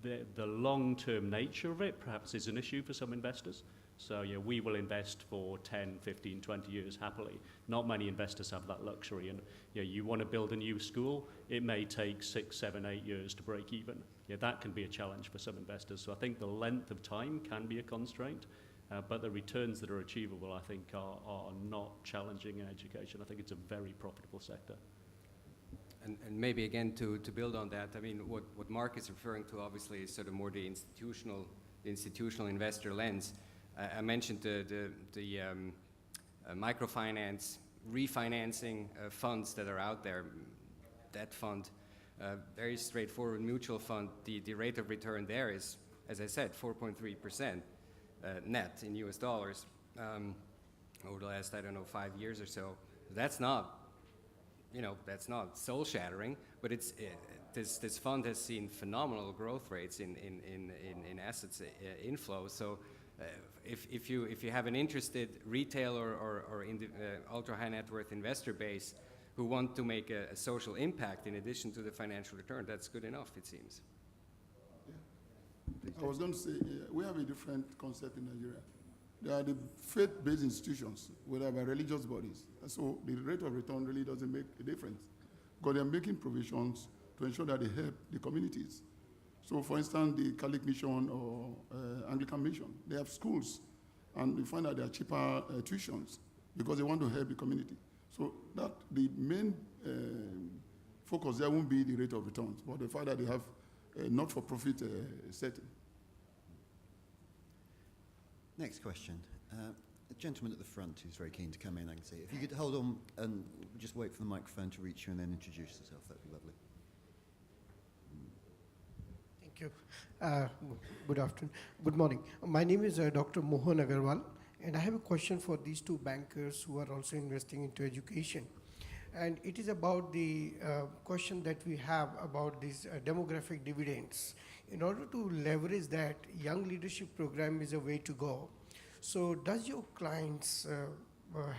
E: the long-term nature of it perhaps is an issue for some investors. So we will invest for 10, 15, 20 years happily. Not many investors have that luxury. And you want to build a new school, it may take 6, 7, 8 years to break even. That can be a challenge for some investors. So I think the length of time can be a constraint, but the returns that are achievable, I think, are not challenging in education. I think it's a very profitable sector.
D: And maybe again to build on that, I mean, what Mark is referring to obviously is sort of more the institutional investor lens. I mentioned the microfinance, refinancing funds that are out there, debt fund, very straightforward mutual fund. The rate of return there is, as I said, 4.3% net in US dollars over the last, 5 years or so. That's not soul shattering, but this fund has seen phenomenal growth rates in assets inflow. So if you have an interested retail or ultra high net worth investor base who want to make a social impact in addition to the financial return, that's good enough, it seems.
C: I was going to say, we have a different concept in Nigeria. There are the faith-based institutions, whether by religious bodies. So the rate of return really doesn't make a difference, because they're making provisions to ensure that they help the communities. So for instance, the Catholic Mission or Anglican Mission, they have schools, and you find that they are cheaper tuitions because they want to help the community. So that the main focus there won't be the rate of returns, but the fact that they have a not-for-profit setting.
A: Next question. A gentleman at the front who's very keen to come in, I can see. If you could hold on and just wait for the microphone to reach you and then introduce yourself, that'd be lovely.
I: Thank you. Good afternoon. Good morning. My name is Dr. Mohan Agarwal, and I have a question for these two bankers who are also investing into education. And it is about the question that we have about these demographic dividends. In order to leverage that, young leadership program is a way to go. So does your clients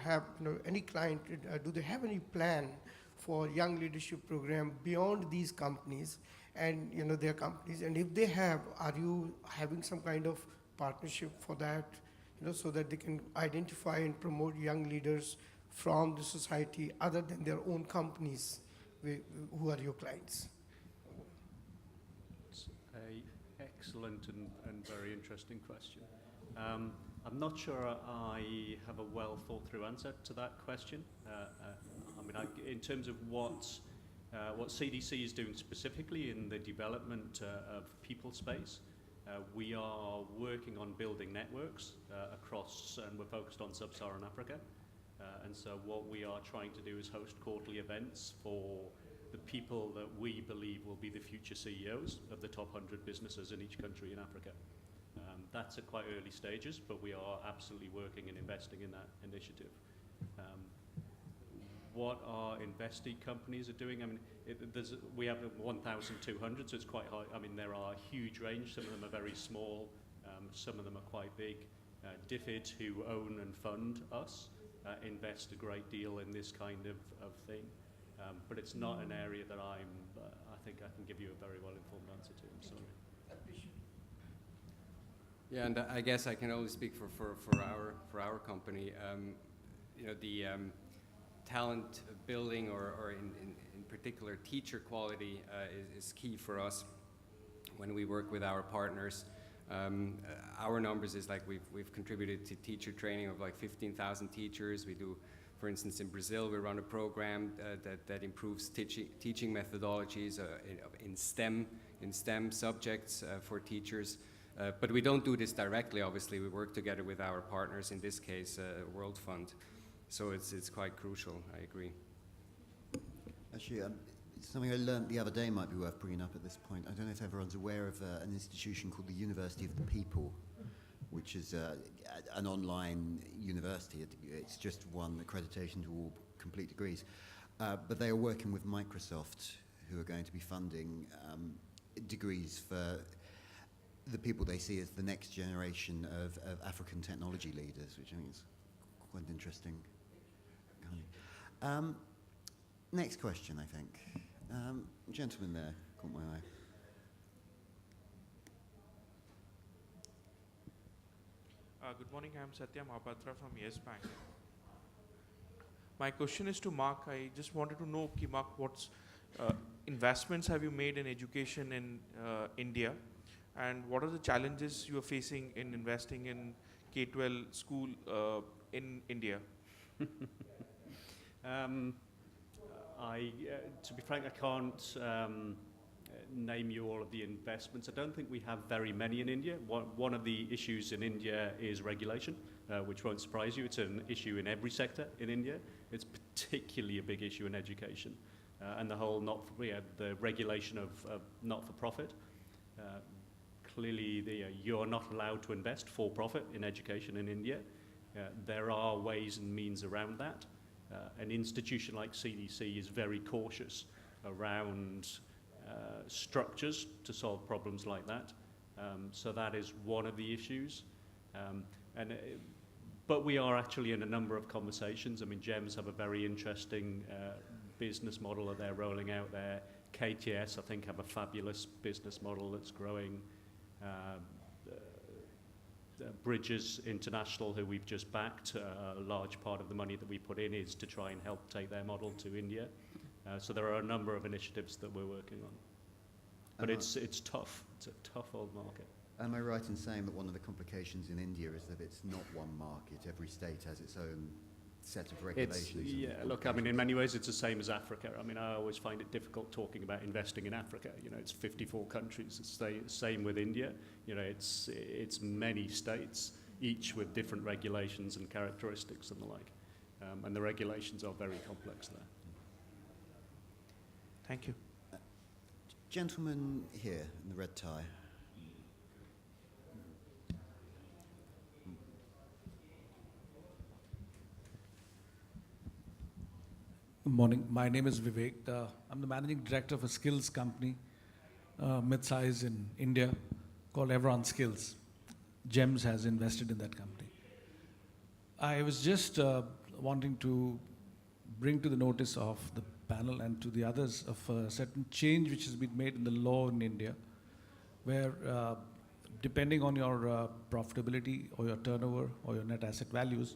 I: have, any client, do they have any plan for young leadership program beyond these companies and their companies? And if they have, are you having some kind of partnership for that, so that they can identify and promote young leaders from the society other than their own companies who are your clients?
E: It's an excellent and very interesting question. I'm not sure I have a well thought through answer to that question. In terms of what CDC is doing specifically in the development of people space, we are working on building networks across, and we're focused on sub-Saharan Africa. And so what we are trying to do is host quarterly events for the people that we believe will be the future CEOs of the top 100 businesses in each country in Africa. That's at quite early stages, but we are absolutely working and investing in that initiative. What our investee companies are doing, we have 1,200, so it's quite high. There are a huge range. Some of them are very small, some of them are quite big. DFID, who own and fund us, invest a great deal in this kind of thing. But it's not an area that I think I can give you a very well-informed answer to. I'm sorry.
D: Yeah, and I guess I can only speak for our company. The talent building or in particular teacher quality is key for us when we work with our partners. Our numbers is like we've contributed to teacher training of like 15,000 teachers. We do, for instance, in Brazil, we run a program that improves teaching methodologies in STEM subjects for teachers. But we don't do this directly, obviously. We work together with our partners, in this case, World Fund. So it's quite crucial, I agree.
A: Actually, something I learned the other day might be worth bringing up at this point. I don't know if everyone's aware of an institution called the University of the People, which is an online university. It's just one accreditation to all complete degrees. But they are working with Microsoft, who are going to be funding degrees for the people they see as the next generation of African technology leaders, which I think is quite interesting. Next question, I think. Gentleman there caught my eye.
J: Good morning, I'm Satya Mahapatra from Yes Bank. My question is to Mark. I just wanted to know, Mark, what investments have you made in education in India, and what are the challenges you are facing in investing in K-12 school in India?
E: To be frank, I can't name you all of the investments. I don't think we have very many in India. One of the issues in India is regulation, which won't surprise you. It's an issue in every sector in India. It's particularly a big issue in education, and the whole the regulation of not-for-profit. Clearly, you're not allowed to invest for profit in education in India. There are ways and means around that. An institution like CDC is very cautious around structures to solve problems like that. So that is one of the issues. But we are actually in a number of conversations. I mean, GEMS have a very interesting business model that they're rolling out there. KTS, I think, have a fabulous business model that's growing. Bridges International, who we've just backed, a large part of the money that we put in is to try and help take their model to India. So there are a number of initiatives that we're working on. But it's tough. It's a tough old market.
A: Am I right in saying that one of the complications in India is that it's not one market? Every state has its own set of regulations.
E: Yeah, look, I mean, in many ways it's the same as Africa. I mean, I always find it difficult talking about investing in Africa. You know, it's 54 countries. It's the same with India. You know, it's many states, each with different regulations and characteristics and the like. And the regulations are very complex there.
J: Thank you.
A: Gentleman here in the red tie.
K: Good morning. My name is Vivek. I'm the managing director of a skills company, mid-size in India, called Everon Skills. GEMS has invested in that company. I was just wanting to bring to the notice of the panel and to the others of a certain change which has been made in the law in India, where depending on your profitability or your turnover or your net asset values,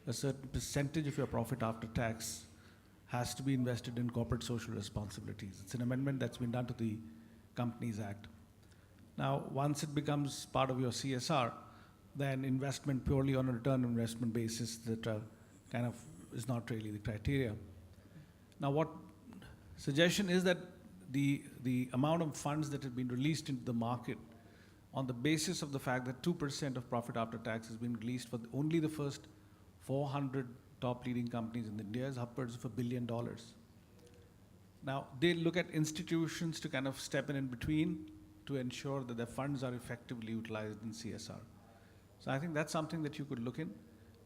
K: a certain percentage of your profit after tax has to be invested in corporate social responsibilities. It's an amendment that's been done to the Companies Act. Now, once it becomes part of your CSR, then investment purely on a return investment basis that kind of is not really the criteria. Now, what suggestion is that the amount of funds that have been released into the market on the basis of the fact that 2% of profit after tax has been released for only the first 400 top leading companies in India is upwards of $1 billion. Now, they look at institutions to kind of step in between to ensure that their funds are effectively utilized in CSR. So I think that's something that you could look in,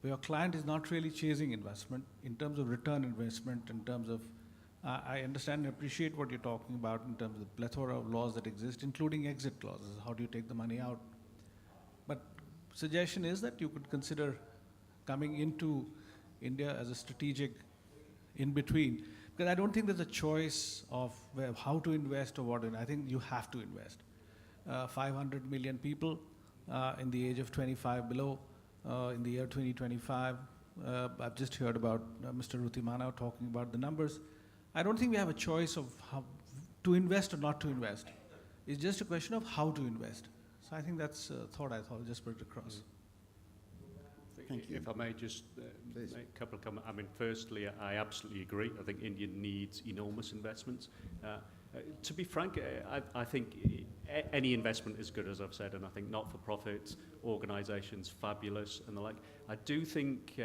K: where your client is not really chasing investment in terms of return investment, in terms of, I understand and appreciate what you're talking about in terms of the plethora of laws that exist, including exit clauses. How do you take the money out? But suggestion is that you could consider coming into India as a strategic in-between. Because I don't think there's a choice of how to invest or what. I think you have to invest. 500 million people in the age of 25 below in the year 2025. I've just heard about Mr. Ruthimana talking about the numbers. I don't think we have a choice of how to invest or not to invest. It's just a question of how to invest. So I think that's a thought I thought I'll just put it across.
A: Thank you.
E: If I may just make a couple of comments. I mean, firstly, I absolutely agree. I think India needs enormous investments. To be frank, I think any investment is good, as I've said, and I think not-for-profit organisations, fabulous, and the like. I do think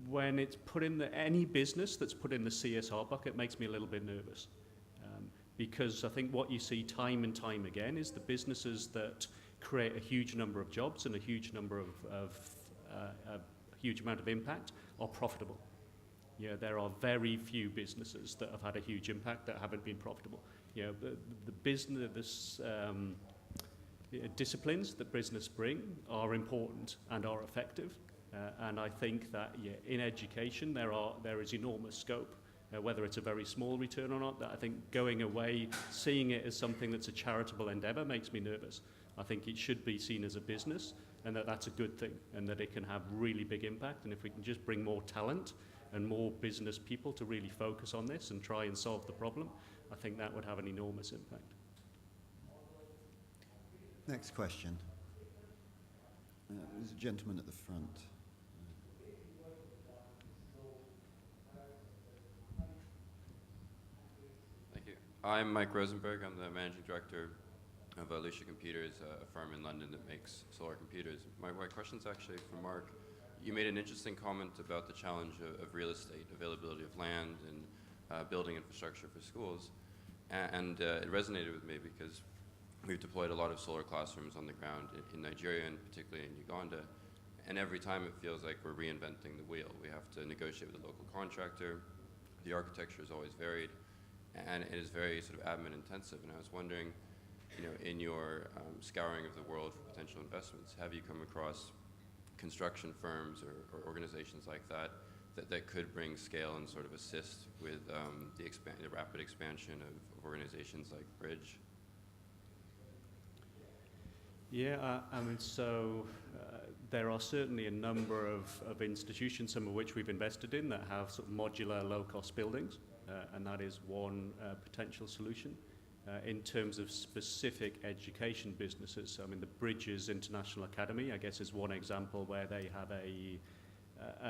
E: when it's put in any business that's put in the CSR bucket makes me a little bit nervous. Because I think what you see time and time again is the businesses that create a huge number of jobs and a huge number of a huge amount of impact are profitable. Yeah, there are very few businesses that have had a huge impact that haven't been profitable. You know, the business disciplines that business bring are important and are effective. And I think that in education there is enormous scope. Whether it's a very small return or not, that I think going away, seeing it as something that's a charitable endeavour makes me nervous. I think it should be seen as a business, and that's a good thing, and that it can have really big impact. And if we can just bring more talent and more business people to really focus on this and try and solve the problem, I think that would have an enormous impact.
A: Next question. There's a gentleman at the front.
L: Thank you. I'm Mike Rosenberg. I'm the managing director of Alicia Computers, a firm in London that makes solar computers. My question's actually for Mark. You made an interesting comment about the challenge of real estate, availability of land and building infrastructure for schools. And it resonated with me because we've deployed a lot of solar classrooms on the ground in Nigeria and particularly in Uganda. And every time it feels like we're reinventing the wheel. We have to negotiate with a local contractor. The architecture is always varied. and it is very sort of admin intensive. And I was wondering, you know, in your scouring of the world for potential investments, have you come across construction firms or organizations like that that could bring scale and sort of assist with the rapid expansion of organizations like Bridge?
E: Yeah, I mean, so there are certainly a number of institutions, some of which we've invested in, that have sort of modular low-cost buildings, and that is one potential solution. In terms of specific education businesses, I mean, the Bridges International Academy, I guess, is one example where they have a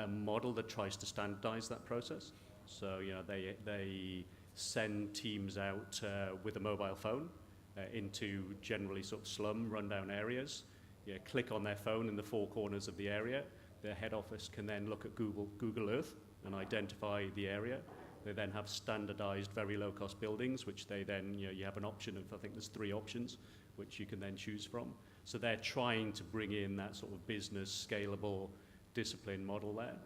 E: model that tries to standardize that process. So, you know, they send teams out with a mobile phone into generally sort of slum, rundown areas. You click on their phone in the four corners of the area. Their head office can then look at Google Earth and identify the area. They then have standardized, very low-cost buildings, which they then, you know, you have an option of, I think there's 3 options, which you can then choose from. So they're trying to bring in that sort of business, scalable, discipline model there.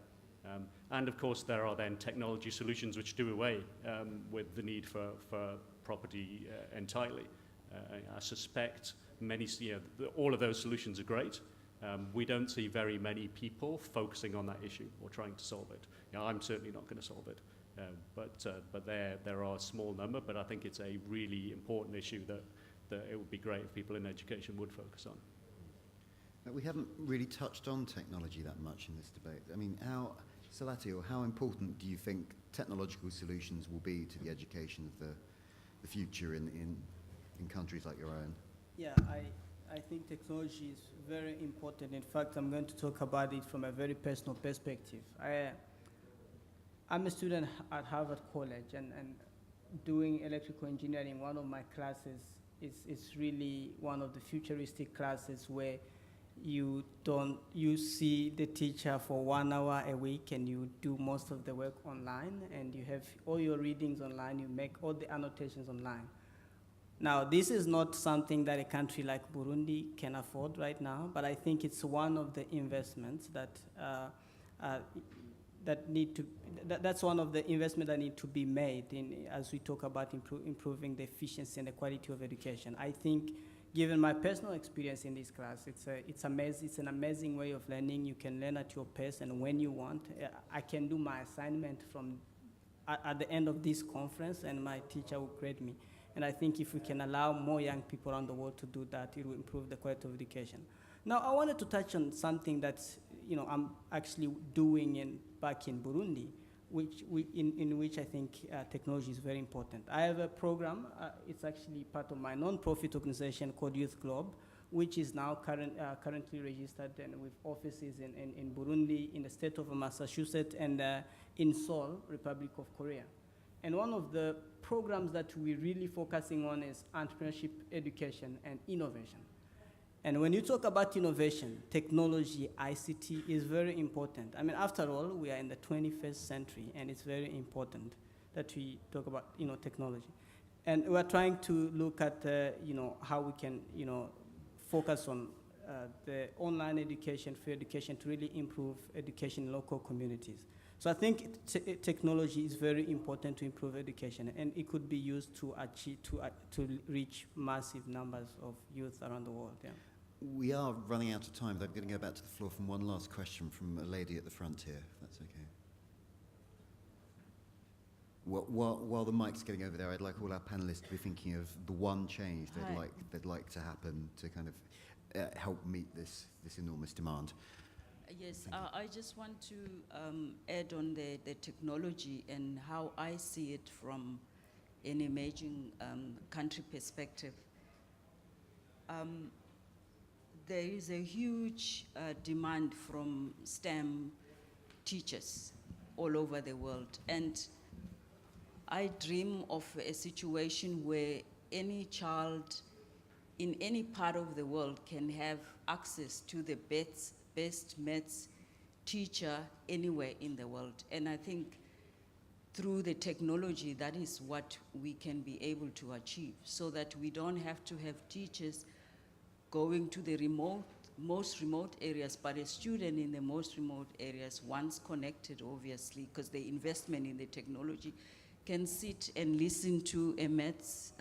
E: And of course, there are then technology solutions which do away with the need for property entirely. I suspect many, you know, all of those solutions are great. We don't see very many people focusing on that issue or trying to solve it. You know, I'm certainly not going to solve it. But there are a small number, but I think it's a really important issue that it would be great if people in education would focus on.
A: We haven't really touched on technology that much in this debate. I mean, how important do you think technological solutions will be to the education of the future in countries like your own?
F: Yeah, I think technology is very important. In fact, I'm going to talk about it from a very personal perspective. I'm a student at Harvard College, and doing electrical engineering, one of my classes is really one of the futuristic classes where you see the teacher for 1 hour a week and you do most of the work online, and you have all your readings online, you make all the annotations online. Now, this is not something that a country like Burundi can afford right now, but I think it's one of the investments that's one of the investments that need to be made as we talk about improving the efficiency and the quality of education. I think, given my personal experience in this class, it's an amazing way of learning. You can learn at your pace and when you want. I can do my assignment at the end of this conference, and my teacher will grade me. And I think if we can allow more young people around the world to do that, it will improve the quality of education. Now, I wanted to touch on something that's, you know, I'm actually doing back in Burundi, in which I think technology is very important. I have a program, it's actually part of my non-profit organization called Youth Globe, which is now currently registered and with offices in Burundi, in the state of Massachusetts, and in Seoul, Republic of Korea. And one of the programs that we're really focusing on is entrepreneurship, education, and innovation. And when you talk about innovation, technology, ICT is very important. I mean, after all, we are in the 21st century, and it's very important that we talk about, you know, technology. And we're trying to look at, you know, how we can, you know, focus on the online education, free education, to really improve education in local communities. So I think technology is very important to improve education, and it could be used to achieve, to reach massive numbers of youth around the world. Yeah.
A: We are running out of time, but I'm going to go back to the floor from one last question from a lady at the front here, if that's okay. While the mic's getting over there, I'd like all our panelists to be thinking of the one change they'd like to happen to kind of help meet this enormous demand.
M: Yes, I just want to add on the technology and how I see it from an emerging country perspective. There is a huge demand from STEM teachers all over the world. And I dream of a situation where any child in any part of the world can have access to the best maths teacher anywhere in the world. And I think through the technology, that is what we can be able to achieve, so that we don't have to have teachers going to the most remote areas, but a student in the most remote areas, once connected, obviously, because the investment in the technology can sit and listen to a maths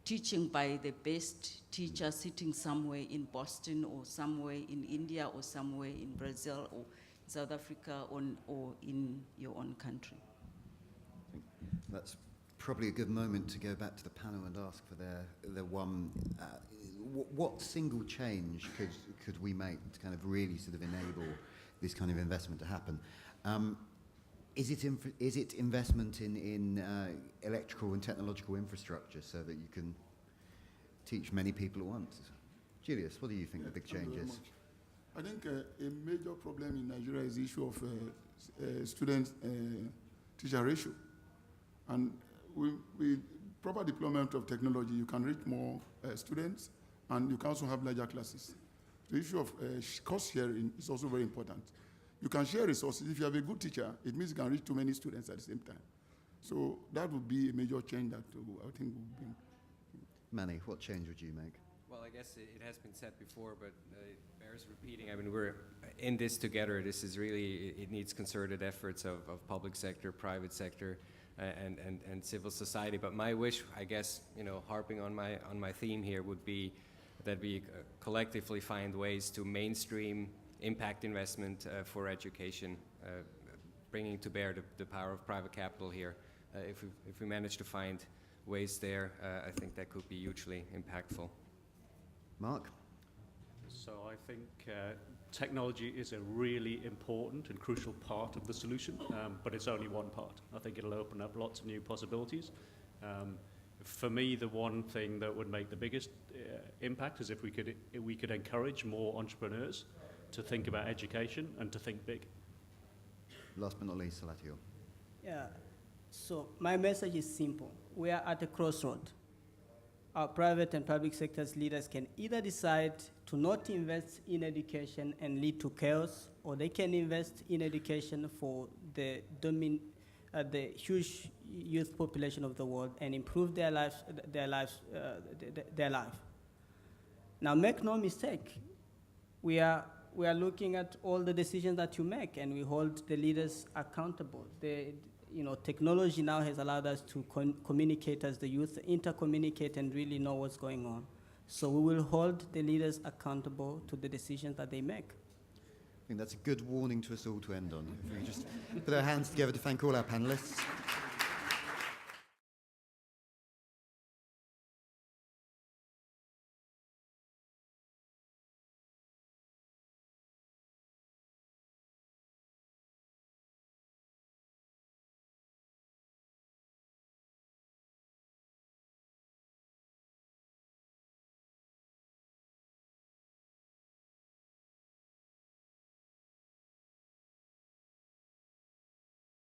M: teaching by the best teacher sitting somewhere in Boston or somewhere in India or somewhere in Brazil or South Africa or in your own country.
A: I think that's probably a good moment to go back to the panel and ask for their one. What single change could we make to kind of really sort of enable this kind of investment to happen? Is it investment in electrical and technological infrastructure so that you can teach many people at once? Julius, what do you think the big change is?
C: I think a major problem in Nigeria is the issue of student-teacher ratio. And with proper deployment of technology, you can reach more students, and you can also have larger classes. The issue of cost sharing is also very important. You can share resources. If you have a good teacher, it means you can reach too many students at the same time. So that would be a major change that I think would bring.
A: Manny, what change would you make?
D: Well, I guess it has been said before, but it bears repeating. I mean, we're in this together. This is really, it needs concerted efforts of public sector, private sector, and civil society. But my wish, I guess, harping on my theme here, would be that we collectively find ways to mainstream impact investment for education, bringing to bear the power of private capital here. If we manage to find ways there, I think that could be hugely impactful.
A: Mark?
E: So I think technology is a really important and crucial part of the solution, but it's only one part. I think it'll open up lots of new possibilities. For me, the one thing that would make the biggest impact is if we could encourage more entrepreneurs to think about education and to think big.
A: Last but not least, Salatio.
F: Yeah, so my message is simple. We are at a crossroad. Our private and public sector's leaders can either decide to not invest in education and lead to chaos, or they can invest in education for the huge youth population of the world and improve their life. Now, make no mistake, we are looking at all the decisions that you make, and we hold the leaders accountable. Technology now has allowed us to communicate as the youth, intercommunicate, and really know what's going on. So we will hold the leaders accountable to the decisions that they make.
A: I think that's a good warning to us all to end on. If we just put our hands together to thank all our panelists.